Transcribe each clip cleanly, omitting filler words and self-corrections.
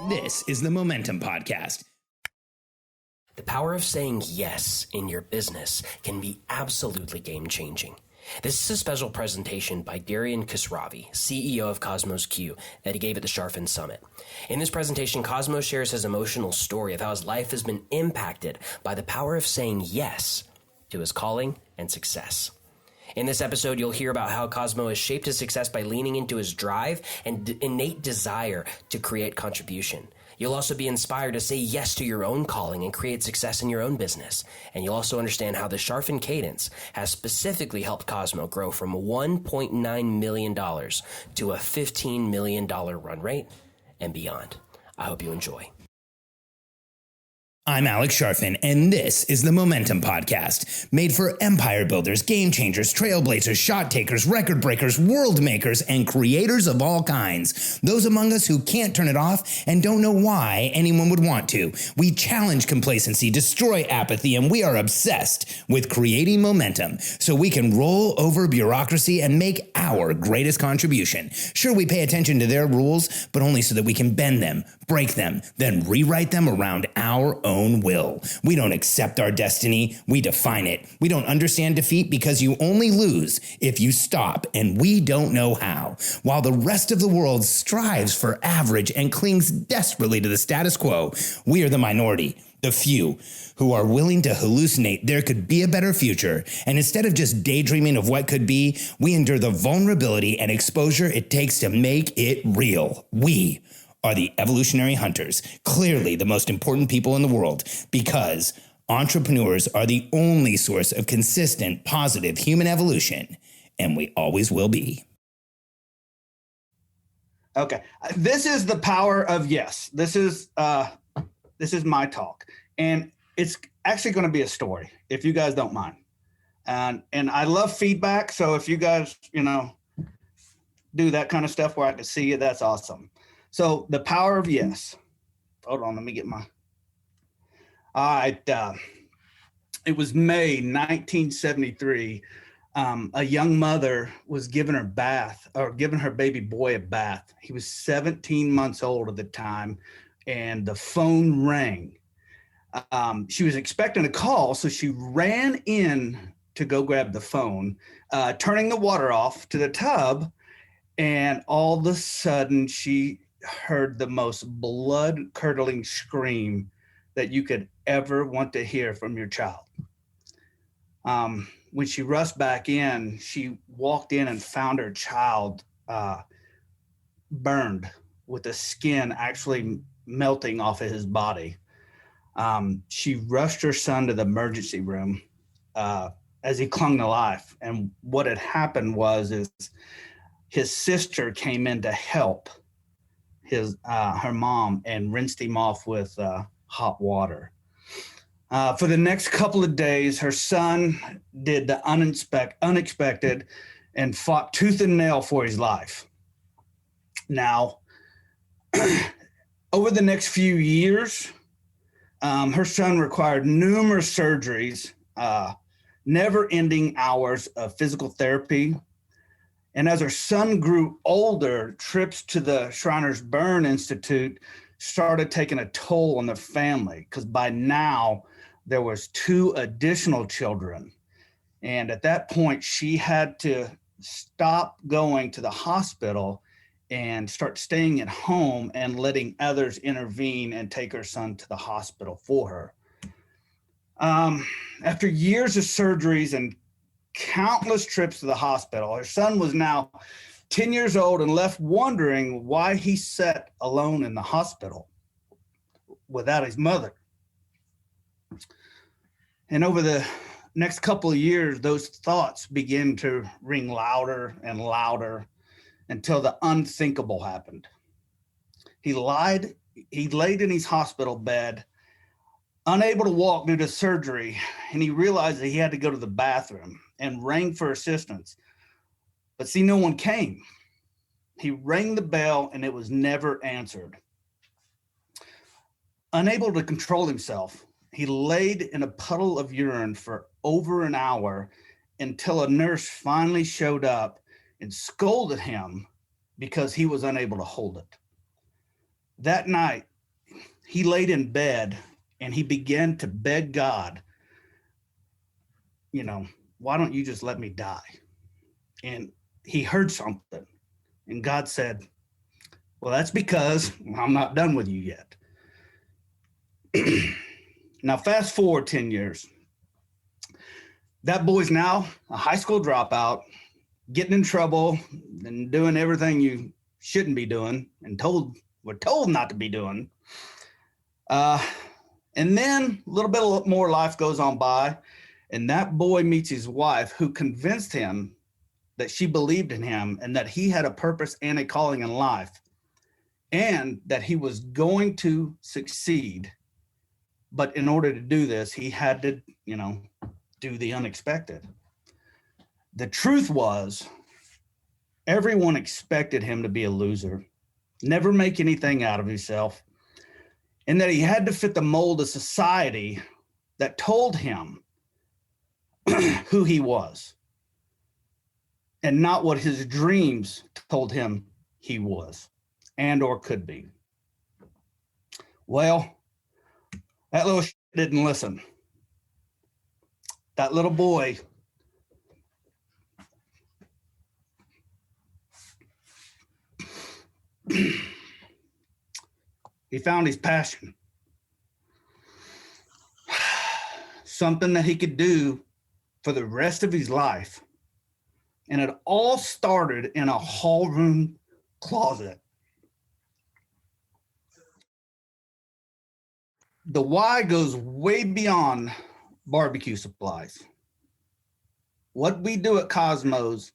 This is the Momentum Podcast. The power of saying yes in your business can be absolutely game-changing. This is a special presentation by Darian Khosravi, CEO of Cosmos Q, that he gave at the Sharfen Summit. In this presentation, Cosmos shares his emotional story of how his life has been impacted by the power of saying yes to his calling and success. In this episode, you'll hear about how Cosmo has shaped his success by leaning into his drive and innate desire to create contribution. You'll also be inspired to say yes to your own calling and create success in your own business. And you'll also understand how the Sharfen Cadence has specifically helped Cosmo grow from $1.9 million to a $15 million run rate and beyond. I hope you enjoy. I'm Alex Sharfen, and this is the Momentum Podcast, made for empire builders, game changers, trailblazers, shot takers, record breakers, world makers, and creators of all kinds. Those among us who can't turn it off and don't know why anyone would want to. We challenge complacency, destroy apathy, and we are obsessed with creating momentum so we can roll over bureaucracy and make our greatest contribution. Sure, we pay attention to their rules, but only so that we can bend them, break them, then rewrite them around our own will. We don't accept our destiny, we define it. We don't understand defeat because you only lose if you stop, and we don't know how. While the rest of the world strives for average and clings desperately to the status quo, we are the minority, the few, who are willing to hallucinate there could be a better future, and instead of just daydreaming of what could be, we endure the vulnerability and exposure it takes to make it real. We are the evolutionary hunters, clearly the most important people in the world, because entrepreneurs are the only source of consistent, positive human evolution, and we always will be. Okay, this is the power of yes. This is my talk, and it's actually going to be a story, if you guys don't mind. And I love feedback, so if you guys, do that kind of stuff where I can see you, that's awesome. So the power of yes. Hold on, let me get my. All right. It was May 1973. A young mother was giving her baby boy a bath. He was 17 months old at the time, and the phone rang. She was expecting a call, so she ran in to go grab the phone, turning the water off to the tub, and all of a sudden she heard the most blood-curdling scream that you could ever want to hear from your child. When she rushed back in, she walked in and found her child burned, with the skin actually melting off of his body. She rushed her son to the emergency room as he clung to life. And what had happened is his sister came in to help her mom and rinsed him off with hot water. For the next couple of days, her son did the unexpected and fought tooth and nail for his life. Now, over the next few years, her son required numerous surgeries, never-ending hours of physical therapy. And as her son grew older, trips to the Shriners Burn Institute started taking a toll on the family, because by now there was 2 additional children. And at that point, she had to stop going to the hospital and start staying at home and letting others intervene and take her son to the hospital for her. After years of surgeries and countless trips to the hospital, her son was now 10 years old and left wondering why he sat alone in the hospital without his mother. And over the next couple of years, those thoughts began to ring louder and louder until the unthinkable happened. He laid in his hospital bed, unable to walk due to surgery, and he realized that he had to go to the bathroom and rang for assistance. But see, no one came. He rang the bell and it was never answered. Unable to control himself, he laid in a puddle of urine for over an hour until a nurse finally showed up and scolded him because he was unable to hold it. That night, he laid in bed and he began to beg God, why don't you just let me die? And he heard something. And God said, well, that's because I'm not done with you yet. Now, fast forward 10 years. That boy's now a high school dropout, getting in trouble and doing everything you shouldn't be doing and we're told not to be doing. And then a little bit more life goes on by, and that boy meets his wife, who convinced him that she believed in him and that he had a purpose and a calling in life, and that he was going to succeed. But in order to do this, he had to, do the unexpected. The truth was, everyone expected him to be a loser, never make anything out of himself, and that he had to fit the mold of society that told him who he was, and not what his dreams told him he was and or could be. Well, that little didn't listen. That little boy he found his passion, something that he could do for the rest of his life. And it all started in a hall room closet. The why goes way beyond barbecue supplies. What we do at Cosmos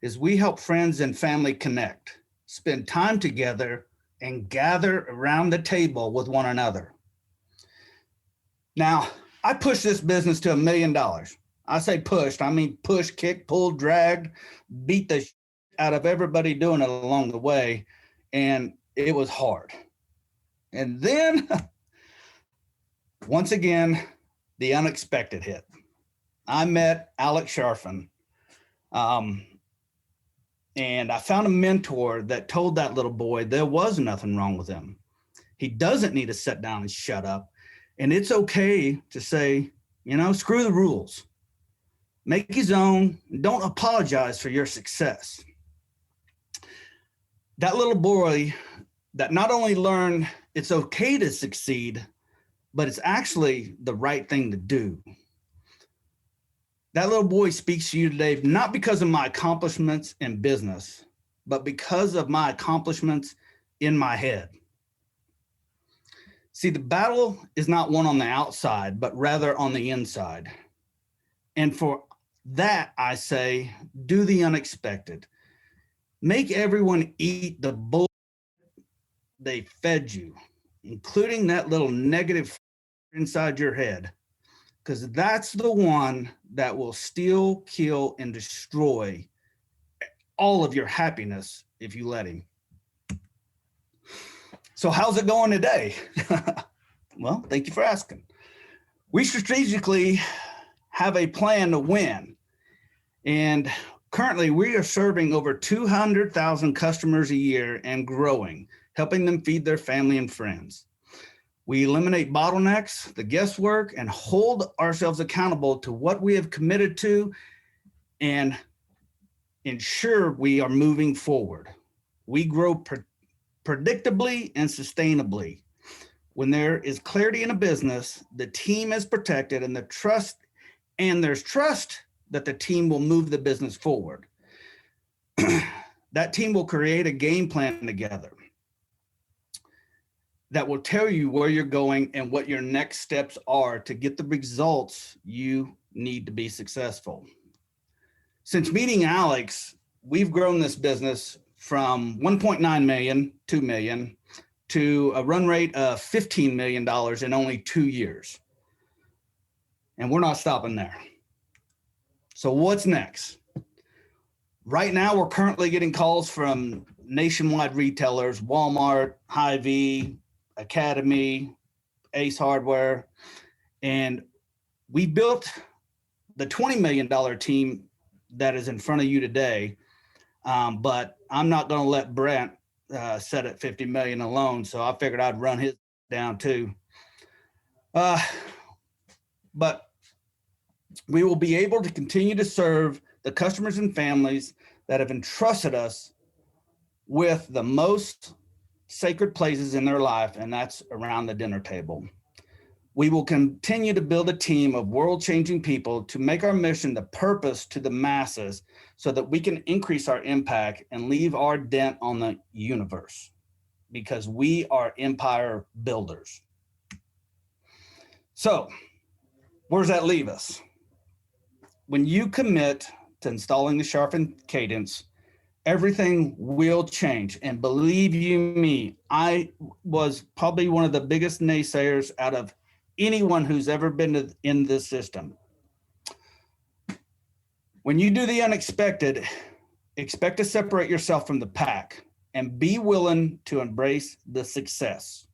is we help friends and family connect, spend time together, and gather around the table with one another. Now, I pushed this business to $1 million. I say pushed, I mean push, kick, pull, dragged, beat the out of everybody doing it along the way. And it was hard. And then, once again, the unexpected hit. I met Alex Sharfin, and I found a mentor that told that little boy there was nothing wrong with him. He doesn't need to sit down and shut up. And it's okay to say, screw the rules. Make his own. Don't apologize for your success. That little boy that not only learned it's okay to succeed, but it's actually the right thing to do. That little boy speaks to you today, not because of my accomplishments in business, but because of my accomplishments in my head. See, the battle is not won on the outside, but rather on the inside. And for that, I say, do the unexpected. Make everyone eat the bull they fed you, including that little negative inside your head, because that's the one that will steal, kill, and destroy all of your happiness if you let him. So how's it going today? Well, thank you for asking. We strategically have a plan to win. And currently we are serving over 200,000 customers a year and growing, helping them feed their family and friends. We eliminate bottlenecks, the guesswork, and hold ourselves accountable to what we have committed to and ensure we are moving forward. We grow predictably and sustainably. When there is clarity in a business, the team is protected and there's trust that the team will move the business forward. That team will create a game plan together that will tell you where you're going and what your next steps are to get the results you need to be successful. Since meeting Alex, we've grown this business from 1.9 million, 2 million, to a run rate of $15 million in only 2 years. And we're not stopping there. So what's next? Right now, we're currently getting calls from nationwide retailers, Walmart, Hy-Vee, Academy, Ace Hardware, and we built the $20 million team that is in front of you today. But I'm not going to let Brent set at 50 million alone. So I figured I'd run his down too. But we will be able to continue to serve the customers and families that have entrusted us with the most sacred places in their life, and that's around the dinner table. We will continue to build a team of world-changing people to make our mission the purpose to the masses so that we can increase our impact and leave our dent on the universe, because we are empire builders. So, where does that leave us? When you commit to installing the sharpened cadence, everything will change. And believe you me, I was probably one of the biggest naysayers out of anyone who's ever been in this system. When you do the unexpected, expect to separate yourself from the pack and be willing to embrace the success.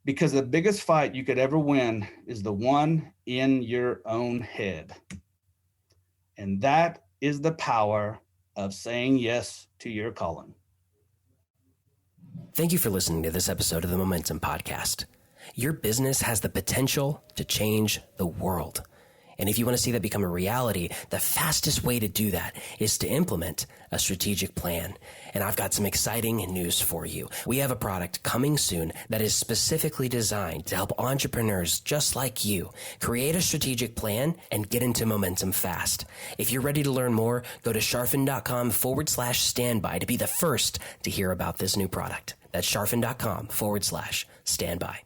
Because the biggest fight you could ever win is the one in your own head. And that is the power of saying yes to your calling. Thank you for listening to this episode of the Momentum Podcast. Your business has the potential to change the world. And if you want to see that become a reality, the fastest way to do that is to implement a strategic plan. And I've got some exciting news for you. We have a product coming soon that is specifically designed to help entrepreneurs just like you create a strategic plan and get into momentum fast. If you're ready to learn more, go to sharfen.com/standby to be the first to hear about this new product. That's sharfen.com/standby.